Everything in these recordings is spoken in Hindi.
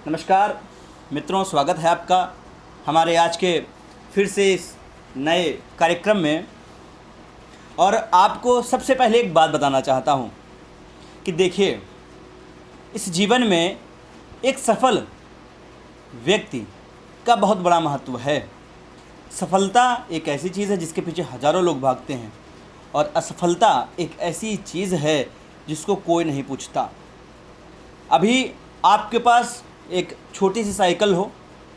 नमस्कार मित्रों, स्वागत है आपका हमारे आज के फिर से इस नए कार्यक्रम में। और आपको सबसे पहले एक बात बताना चाहता हूँ कि देखिए, इस जीवन में एक सफल व्यक्ति का बहुत बड़ा महत्व है। सफलता एक ऐसी चीज़ है जिसके पीछे हज़ारों लोग भागते हैं, और असफलता एक ऐसी चीज़ है जिसको कोई नहीं पूछता। अभी आपके पास एक छोटी सी साइकिल हो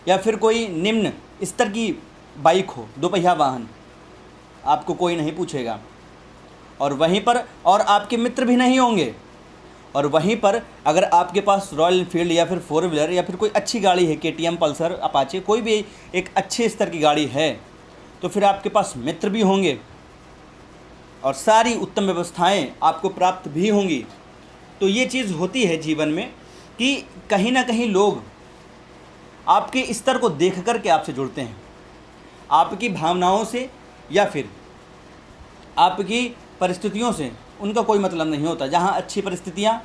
या फिर कोई निम्न स्तर की बाइक हो, दो पहिया वाहन, आपको कोई नहीं पूछेगा। और वहीं पर और आपके मित्र भी नहीं होंगे। और वहीं पर अगर आपके पास रॉयल एनफील्ड या फिर फोर व्हीलर या फिर कोई अच्छी गाड़ी है, केटीएम, पल्सर, अपाचे, कोई भी एक अच्छे स्तर की गाड़ी है, तो फिर आपके पास मित्र भी होंगे और सारी उत्तम व्यवस्थाएं आपको प्राप्त भी होंगी। तो ये चीज़ होती है जीवन में कि कहीं ना कहीं लोग आपके स्तर को देख कर के आपसे जुड़ते हैं, आपकी भावनाओं से या फिर आपकी परिस्थितियों से उनका कोई मतलब नहीं होता। जहाँ अच्छी परिस्थितियाँ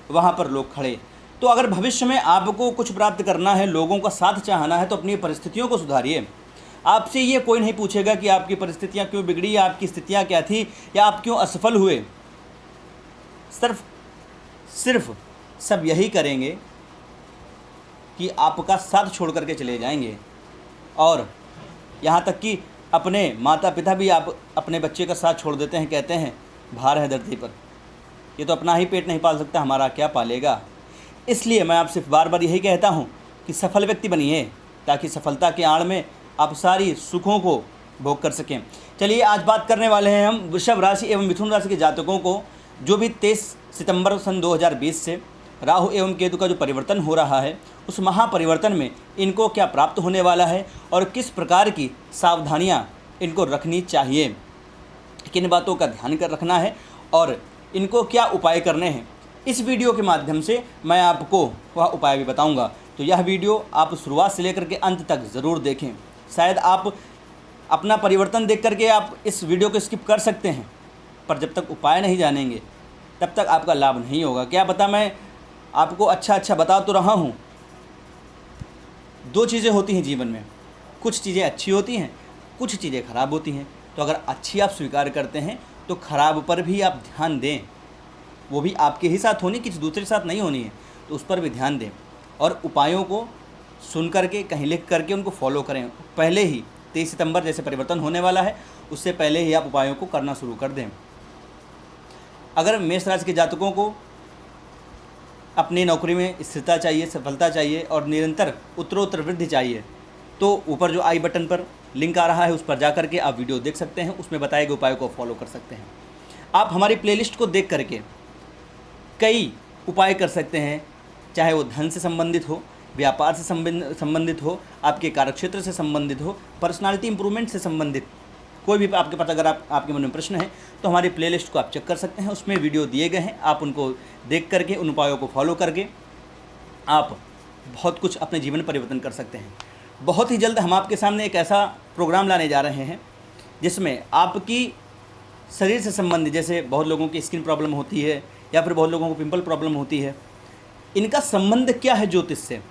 वहाँ पर लोग खड़े। तो अगर भविष्य में आपको कुछ प्राप्त करना है, लोगों का साथ चाहना है, तो अपनी परिस्थितियों को सुधारिए। आपसे ये कोई नहीं पूछेगा कि आपकी परिस्थितियाँ क्यों बिगड़ी, या आपकी स्थितियाँ क्या थी, या आप क्यों असफल हुए। सिर्फ सब यही करेंगे कि आपका साथ छोड़ करके चले जाएंगे। और यहाँ तक कि अपने माता पिता भी आप अपने बच्चे का साथ छोड़ देते हैं, कहते हैं भार है धरती पर, ये तो अपना ही पेट नहीं पाल सकता, हमारा क्या पालेगा। इसलिए मैं आपसे बार बार यही कहता हूँ कि सफल व्यक्ति बनिए, ताकि सफलता के आड़ में आप सारी सुखों को भोग कर सकें। चलिए, आज बात करने वाले हैं हम वृषभ राशि एवं मिथुन राशि के जातकों को जो भी 23 सितंबर सन 2020 से राहु एवं केतु का जो परिवर्तन हो रहा है, उस महापरिवर्तन में इनको क्या प्राप्त होने वाला है और किस प्रकार की सावधानियां इनको रखनी चाहिए, किन बातों का ध्यान कर रखना है और इनको क्या उपाय करने हैं। इस वीडियो के माध्यम से मैं आपको वह उपाय भी बताऊंगा। तो यह वीडियो आप शुरुआत से लेकर के अंत तक ज़रूर देखें। शायद आप अपना परिवर्तन देख करके आप इस वीडियो को स्किप कर सकते हैं, पर जब तक उपाय नहीं जानेंगे तब तक आपका लाभ नहीं होगा। क्या पता मैं आपको अच्छा बता तो रहा हूँ। दो चीज़ें होती हैं जीवन में, कुछ चीज़ें अच्छी होती हैं, कुछ चीज़ें खराब होती हैं। तो अगर अच्छी आप स्वीकार करते हैं तो खराब पर भी आप ध्यान दें। वो भी आपके ही साथ होनी, किसी दूसरे के साथ नहीं होनी है, तो उस पर भी ध्यान दें। और उपायों को सुन करके, कहीं लिख करके उनको फॉलो करें। पहले ही 23 सितंबर जैसे परिवर्तन होने वाला है, उससे पहले ही आप उपायों को करना शुरू कर दें। अगर मेष राशि के जातकों को अपनी नौकरी में स्थिरता चाहिए, सफलता चाहिए और निरंतर उत्तरोत्तर वृद्धि चाहिए, तो ऊपर जो आई बटन पर लिंक आ रहा है उस पर जा करके आप वीडियो देख सकते हैं। उसमें बताए गए उपायों को फॉलो कर सकते हैं। आप हमारी प्लेलिस्ट को देख करके कई उपाय कर सकते हैं, चाहे वो धन से संबंधित हो, व्यापार से संबंधित हो, आपके कार्यक्षेत्र से संबंधित हो, पर्सनालिटी इंप्रूवमेंट से संबंधित कोई भी आपके पास अगर आपके मन में प्रश्न है तो हमारी प्लेलिस्ट को आप चेक कर सकते हैं। उसमें वीडियो दिए गए हैं, आप उनको देख करके उन उपायों को फॉलो करके आप बहुत कुछ अपने जीवन में परिवर्तन कर सकते हैं। बहुत ही जल्द हम आपके सामने एक ऐसा प्रोग्राम लाने जा रहे हैं जिसमें आपकी शरीर से संबंधित, जैसे बहुत लोगों की स्किन प्रॉब्लम होती है या फिर बहुत लोगों को पिंपल प्रॉब्लम होती है, इनका संबंध क्या है ज्योतिष से।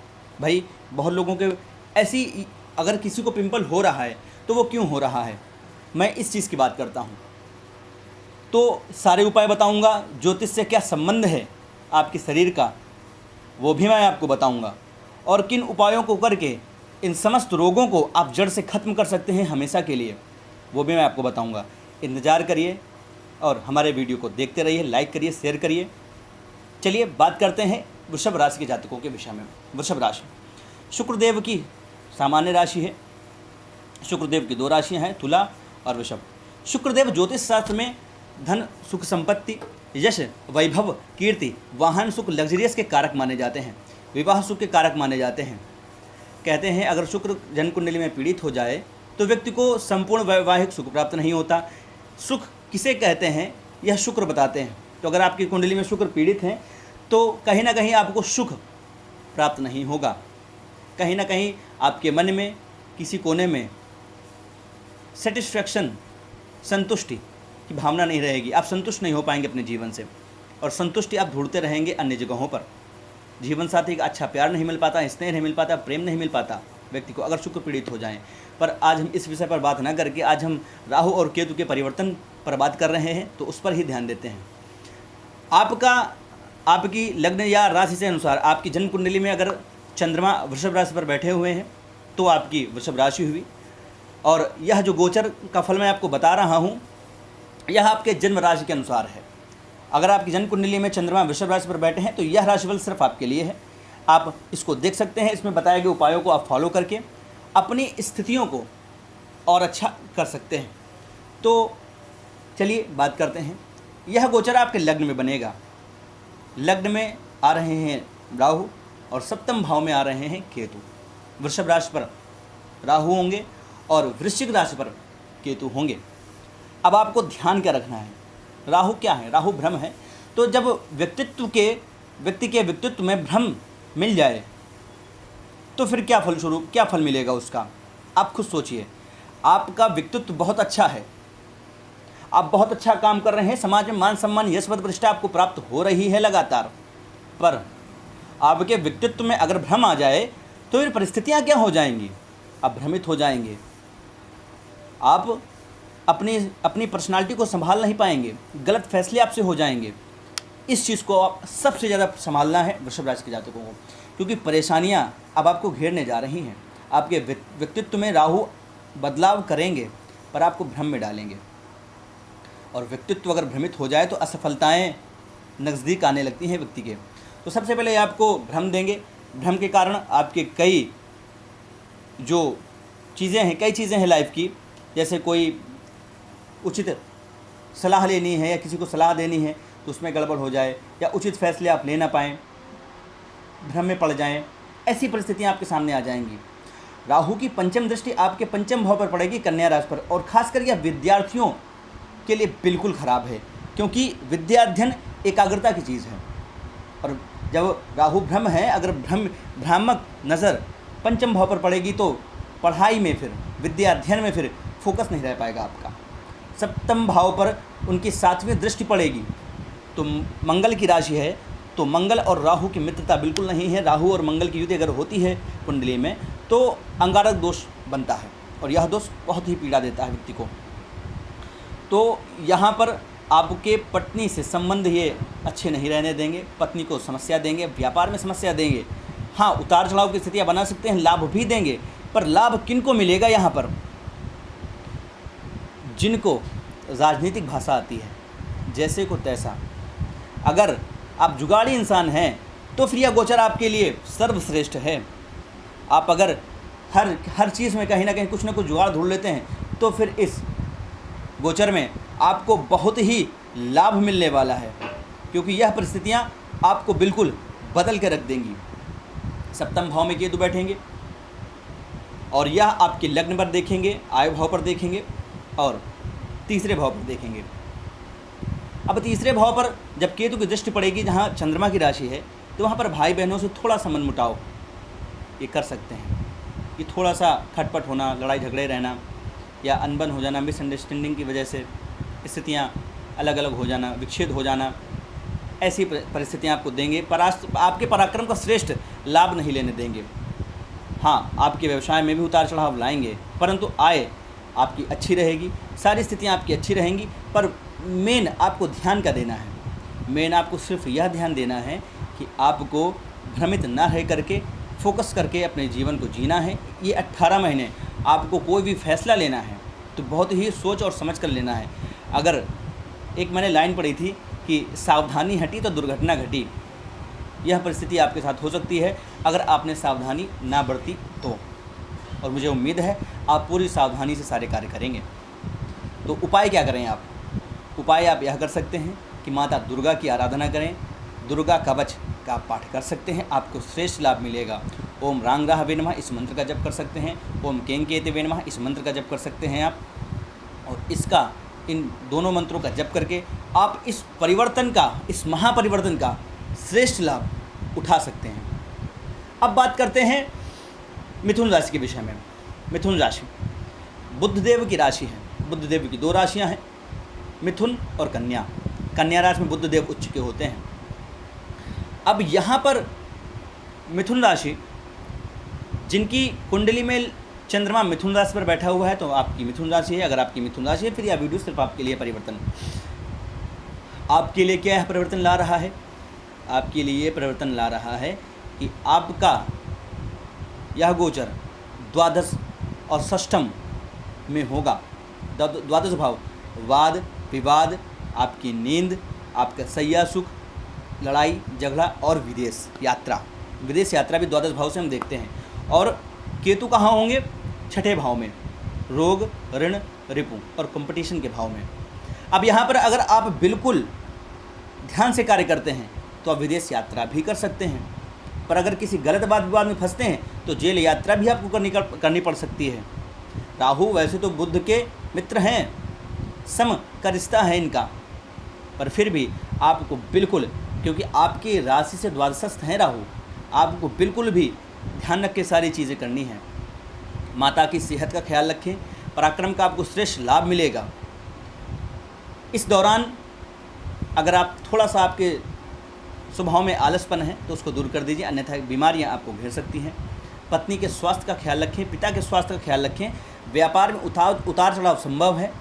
भाई बहुत लोगों के ऐसी, अगर किसी को पिंपल हो रहा है तो वो क्यों हो रहा है, मैं इस चीज़ की बात करता हूँ। तो सारे उपाय बताऊँगा। ज्योतिष से क्या संबंध है आपके शरीर का, वो भी मैं आपको बताऊँगा। और किन उपायों को करके इन समस्त रोगों को आप जड़ से ख़त्म कर सकते हैं हमेशा के लिए, वो भी मैं आपको बताऊँगा। इंतज़ार करिए और हमारे वीडियो को देखते रहिए, लाइक करिए, शेयर करिए। चलिए बात करते हैं वृषभ राशि के जातकों के विषय में। वृषभ राशि शुक्रदेव की सामान्य राशि है। शुक्रदेव की दो राशियाँ हैं, तुला और वृषभ। शुक्रदेव ज्योतिष शास्त्र में धन, सुख, संपत्ति, यश, वैभव, कीर्ति, वाहन सुख, लग्जरियस के कारक माने जाते हैं। विवाह सुख के कारक माने जाते हैं। कहते हैं अगर शुक्र जन्म कुंडली में पीड़ित हो जाए तो व्यक्ति को संपूर्ण वैवाहिक सुख प्राप्त नहीं होता। सुख किसे कहते हैं यह शुक्र बताते हैं। तो अगर आपकी कुंडली में शुक्र पीड़ित हैं तो कहीं ना कहीं आपको सुख प्राप्त नहीं होगा। कहीं ना कहीं आपके मन में किसी कोने में सेटिस्फैक्शन, संतुष्टि की भावना नहीं रहेगी। आप संतुष्ट नहीं हो पाएंगे अपने जीवन से, और संतुष्टि आप ढूंढते रहेंगे अन्य जगहों पर। जीवन साथी का अच्छा प्यार नहीं मिल पाता, स्नेह नहीं मिल पाता, प्रेम नहीं मिल पाता व्यक्ति को, अगर शुक्र पीड़ित हो जाएं। पर आज हम इस विषय पर बात ना करके आज हम राहु और केतु के परिवर्तन पर बात कर रहे हैं, तो उस पर ही ध्यान देते हैं। आपकी लग्न या राशि से अनुसार आपकी जन्म कुंडली में अगर चंद्रमा वृषभ राशि पर बैठे हुए हैं तो आपकी वृषभ राशि हुई। और यह जो गोचर का फल मैं आपको बता रहा हूँ, यह आपके जन्म राशि के अनुसार है। अगर आपकी जन्म कुंडली में चंद्रमा वृषभ राशि पर बैठे हैं तो यह राशिफल सिर्फ आपके लिए है। आप इसको देख सकते हैं, इसमें बताए गए उपायों को आप फॉलो करके अपनी स्थितियों को और अच्छा कर सकते हैं। तो चलिए बात करते हैं। यह गोचर आपके लग्न में बनेगा। लग्न में आ रहे हैं राहु और सप्तम भाव में आ रहे हैं केतु। वृषभ राशि पर राहु होंगे और वृश्चिक राशि पर केतु होंगे। अब आपको ध्यान क्या रखना है, राहु क्या है? राहु भ्रम है। तो जब व्यक्ति के व्यक्तित्व में भ्रम मिल जाए तो फिर क्या फल मिलेगा उसका? आप खुद सोचिए। आपका व्यक्तित्व बहुत अच्छा है, आप बहुत अच्छा काम कर रहे हैं, समाज में मान सम्मान यश पद प्रतिष्ठा आपको प्राप्त हो रही है लगातार, पर आपके व्यक्तित्व में अगर भ्रम आ जाए तो फिर परिस्थितियां क्या हो जाएंगी? आप भ्रमित हो जाएंगे, आप अपनी पर्सनालिटी को संभाल नहीं पाएंगे, गलत फैसले आपसे हो जाएंगे। इस चीज़ को आप सबसे ज़्यादा संभालना है वृषभ राशि के जातकों को, क्योंकि परेशानियां अब आपको घेरने जा रही हैं। आपके व्यक्तित्व में राहु बदलाव करेंगे पर आपको भ्रम में डालेंगे, और व्यक्तित्व अगर भ्रमित हो जाए तो असफलताएं नज़दीक आने लगती हैं व्यक्ति के। तो सबसे पहले आपको भ्रम देंगे। भ्रम के कारण आपके कई चीज़ें हैं लाइफ की, जैसे कोई उचित सलाह लेनी है या किसी को सलाह देनी है तो उसमें गड़बड़ हो जाए, या उचित फैसले आप ले ना पाएँ, भ्रम में पड़ जाएं, ऐसी परिस्थितियां आपके सामने आ जाएंगी। राहु की पंचम दृष्टि आपके पंचम भाव पर पड़ेगी, कन्या राशि पर, और खासकर यह विद्यार्थियों के लिए बिल्कुल ख़राब है, क्योंकि विद्याध्ययन एकाग्रता की चीज़ है। और जब राहु भ्रम है, अगर भ्रामक नज़र पंचम भाव पर पड़ेगी तो पढ़ाई में फिर विद्याध्ययन में फिर फोकस नहीं रह पाएगा आपका। सप्तम भाव पर उनकी 7वीं दृष्टि पड़ेगी तो मंगल की राशि है, तो मंगल और राहु की मित्रता बिल्कुल नहीं है। राहु और मंगल की युति अगर होती है कुंडली में तो अंगारक दोष बनता है, और यह दोष बहुत ही पीड़ा देता है व्यक्ति को। तो यहाँ पर आपके पत्नी से संबंध ये अच्छे नहीं रहने देंगे, पत्नी को समस्या देंगे, व्यापार में समस्या देंगे। हाँ, उतार चढ़ाव की स्थितियाँ बना सकते हैं, लाभ भी देंगे, पर लाभ किनको मिलेगा? यहाँ पर जिनको राजनीतिक भाषा आती है, जैसे को तैसा। अगर आप जुगाड़ी इंसान हैं तो फिर यह गोचर आपके लिए सर्वश्रेष्ठ है। आप अगर हर चीज़ में कहीं ना कहीं कुछ ना कुछ जुगाड़ ढूंढ लेते हैं तो फिर इस गोचर में आपको बहुत ही लाभ मिलने वाला है, क्योंकि यह परिस्थितियां आपको बिल्कुल बदल के रख देंगी। सप्तम भाव में केतु बैठेंगे और यह आपके लग्न पर देखेंगे, आयु भाव पर देखेंगे और तीसरे भाव पर देखेंगे। अब तीसरे भाव पर जब केतु की दृष्टि पड़ेगी, जहाँ चंद्रमा की राशि है, तो वहाँ पर भाई बहनों से थोड़ा सा मनमुटाव ये कर सकते हैं। ये थोड़ा सा खटपट होना, लड़ाई झगड़े रहना या अनबन हो जाना, मिसअंडरस्टैंडिंग की वजह से स्थितियाँ अलग अलग हो जाना, विच्छेद हो जाना, ऐसी परिस्थितियाँ आपको देंगे। पर आपके पराक्रम का श्रेष्ठ लाभ नहीं लेने देंगे। हाँ, आपके व्यवसाय में भी उतार चढ़ाव लाएंगे, परंतु आय आपकी अच्छी रहेगी, सारी स्थितियाँ आपकी अच्छी रहेंगी। पर मेन आपको ध्यान का देना है, मेन आपको सिर्फ यह ध्यान देना है कि आपको भ्रमित ना रह करके फोकस करके अपने जीवन को जीना है। ये 18 महीने आपको कोई भी फैसला लेना है तो बहुत ही सोच और समझ कर लेना है। अगर एक मैंने लाइन पढ़ी थी कि सावधानी हटी तो दुर्घटना घटी, यह परिस्थिति आपके साथ हो सकती है अगर आपने सावधानी ना बरती तो। और मुझे उम्मीद है आप पूरी सावधानी से सारे कार्य करेंगे। तो उपाय क्या करें आप? उपाय आप यह कर सकते हैं कि माता दुर्गा की आराधना करें, दुर्गा कवच का पाठ कर सकते हैं, आपको श्रेष्ठ लाभ मिलेगा। ओम रांगराहवे नमः इस मंत्र का जप कर सकते हैं, ओम केंकेतवे नमः इस मंत्र का जप कर सकते हैं आप। और इन दोनों मंत्रों का जप करके आप इस परिवर्तन का, इस महापरिवर्तन का श्रेष्ठ लाभ उठा सकते हैं। अब बात करते हैं मिथुन राशि के विषय में। मिथुन राशि बुधदेव की राशि है। बुधदेव की 2 राशियां हैं, मिथुन और कन्या। कन्या राशि में बुधदेव उच्च के होते हैं। अब यहाँ पर मिथुन राशि, जिनकी कुंडली में चंद्रमा मिथुन राशि पर बैठा हुआ है तो आपकी मिथुन राशि है। अगर आपकी मिथुन राशि है फिर यह वीडियो सिर्फ आपके लिए परिवर्तन, आपके लिए क्या परिवर्तन ला रहा है, आपके लिए ये परिवर्तन ला रहा है कि आपका यह गोचर द्वादश और षष्ठम में होगा। द्वादश भाव वाद विवाद, आपकी नींद, आपका सैया सुख, लड़ाई झगड़ा और विदेश यात्रा। विदेश यात्रा भी द्वादश भाव से हम देखते हैं। और केतु कहाँ होंगे? छठे भाव में, रोग ऋण रिपु और कंपटीशन के भाव में। अब यहाँ पर अगर आप बिल्कुल ध्यान से कार्य करते हैं तो आप विदेश यात्रा भी कर सकते हैं, पर अगर किसी गलत बात विवाद में फंसते हैं तो जेल यात्रा भी आपको करनी पड़ सकती है। राहु वैसे तो बुध के मित्र हैं, सम का रिश्ता है इनका, पर फिर भी आपको बिल्कुल, क्योंकि आपकी राशि से द्वादशस्थ हैं राहु, आपको बिल्कुल भी ध्यान रख के सारी चीज़ें करनी है। माता की सेहत का ख्याल रखें, पराक्रम का आपको श्रेष्ठ लाभ मिलेगा। इस दौरान अगर आप थोड़ा सा आपके स्वभाव में आलसपन है तो उसको दूर कर दीजिए, अन्यथा बीमारियां आपको घेर सकती हैं। पत्नी के स्वास्थ्य का ख्याल रखें, पिता के स्वास्थ्य का ख्याल रखें। व्यापार में उतार चढ़ाव संभव है,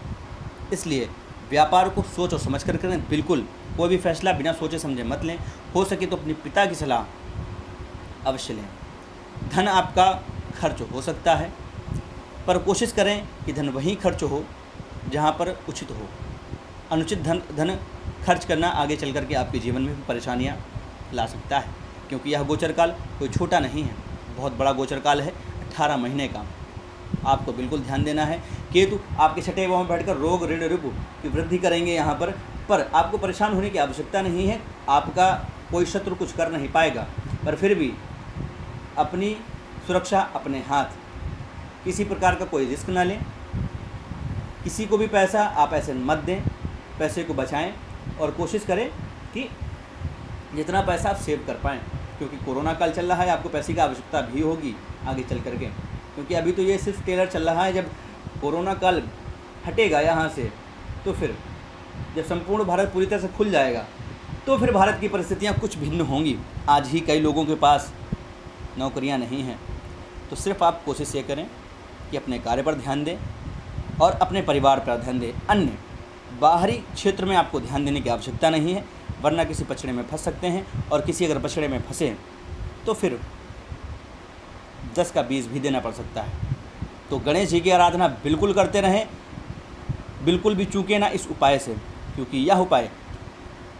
इसलिए व्यापार को सोच और समझ कर करें। बिल्कुल कोई भी फैसला बिना सोचे समझे मत लें। हो सके तो अपने पिता की सलाह अवश्य लें। धन आपका खर्च हो सकता है, पर कोशिश करें कि धन वहीं खर्च हो जहाँ पर उचित हो। अनुचित धन खर्च करना आगे चल कर के आपके जीवन में भी परेशानियाँ ला सकता है, क्योंकि यह गोचर काल कोई छोटा नहीं है, बहुत बड़ा गोचर काल है, 18 महीने का। आपको बिल्कुल ध्यान देना है। केतु आपके छठे भाव में बैठकर रोग ऋण रिपु की वृद्धि करेंगे यहाँ पर आपको परेशान होने की आवश्यकता नहीं है। आपका कोई शत्रु कुछ कर नहीं पाएगा, पर फिर भी अपनी सुरक्षा अपने हाथ, किसी प्रकार का कोई रिस्क ना लें। किसी को भी पैसा आप ऐसे मत दें, पैसे को बचाएं और कोशिश करें कि जितना पैसा आप सेव कर पाएँ, क्योंकि कोरोना काल चल रहा है, आपको पैसे की आवश्यकता भी होगी आगे चल करके। क्योंकि अभी तो ये सिर्फ टेलर चल रहा है, जब कोरोना काल हटेगा यहाँ से तो फिर जब संपूर्ण भारत पूरी तरह से खुल जाएगा तो फिर भारत की परिस्थितियाँ कुछ भिन्न होंगी। आज ही कई लोगों के पास नौकरियाँ नहीं हैं, तो सिर्फ आप कोशिश ये करें कि अपने कार्य पर ध्यान दें और अपने परिवार पर ध्यान दें। अन्य बाहरी क्षेत्र में आपको ध्यान देने की आवश्यकता नहीं है, वरना किसी पछड़े में फंस सकते हैं। और किसी अगर पछड़े में फंसे तो फिर 10 का 20 भी देना पड़ सकता है। तो गणेश जी की आराधना बिल्कुल करते रहें, बिल्कुल भी चूकें ना इस उपाय से, क्योंकि यह उपाय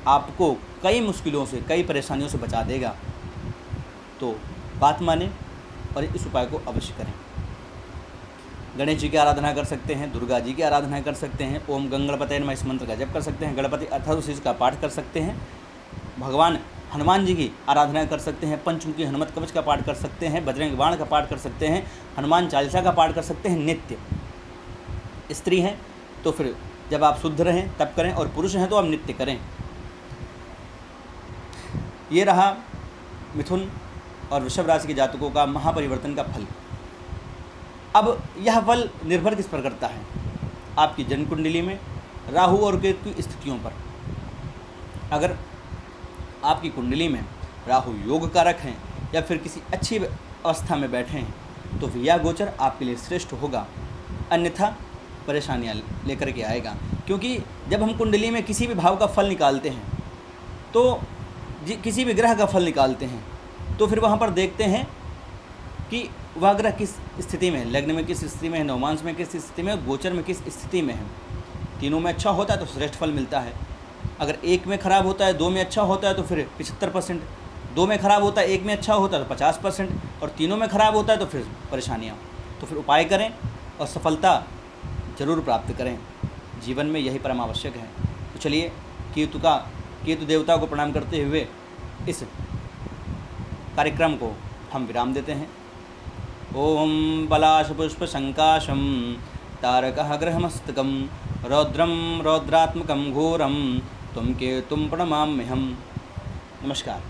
आपको कई मुश्किलों से, कई परेशानियों से बचा देगा। तो बात माने और इस उपाय को अवश्य करें। गणेश जी की आराधना कर सकते हैं, दुर्गा जी की आराधना कर सकते हैं, ओम गंगणपतये नमः इस मंत्र का जप कर सकते हैं, गणपति अथर्वशीर्ष का पाठ कर सकते हैं, भगवान हनुमान जी की आराधना कर सकते हैं, पंचमुखी हनुमत कवच का पाठ कर सकते हैं, बजरंग बाण का पाठ कर सकते हैं, हनुमान चालीसा का पाठ कर सकते हैं नित्य। स्त्री हैं तो फिर जब आप शुद्ध रहें तब करें, और पुरुष हैं तो आप नित्य करें। ये रहा मिथुन और वृषभ राशि के जातकों का महापरिवर्तन का फल। अब यह फल निर्भर किस पर करता है? आपकी जन्म कुंडली में राहु और केतु की स्थितियों पर। अगर आपकी कुंडली में राहु योग कारक हैं या फिर किसी अच्छी अवस्था में बैठे हैं तो यह गोचर आपके लिए श्रेष्ठ होगा, अन्यथा परेशानियां लेकर के आएगा। क्योंकि जब हम कुंडली में किसी भी भाव का फल निकालते हैं तो किसी भी ग्रह का फल निकालते हैं तो फिर वहाँ पर देखते हैं कि वह ग्रह किस स्थिति में है, लग्न में किस स्थिति में है, नवमांश में किस स्थिति में है, गोचर में किस स्थिति में है। तीनों में अच्छा होता है तो श्रेष्ठ फल मिलता है। अगर एक में खराब होता है, 2 में अच्छा होता है तो फिर 75%, 2 में खराब होता है, 1 में अच्छा होता है तो 50%, और तीनों में खराब होता है तो फिर परेशानियाँ। तो फिर उपाय करें और सफलता जरूर प्राप्त करें। जीवन में यही परम आवश्यक है। तो चलिए केतु देवता को प्रणाम करते हुए इस कार्यक्रम को हम विराम देते हैं। ओम पलाशपुष्प संकाशम तारकः ग्रहमस्तकं रौद्रम रौद्रात्मकं घोरम तुम केतुं प्रणमाम्यहम्। नमस्कार।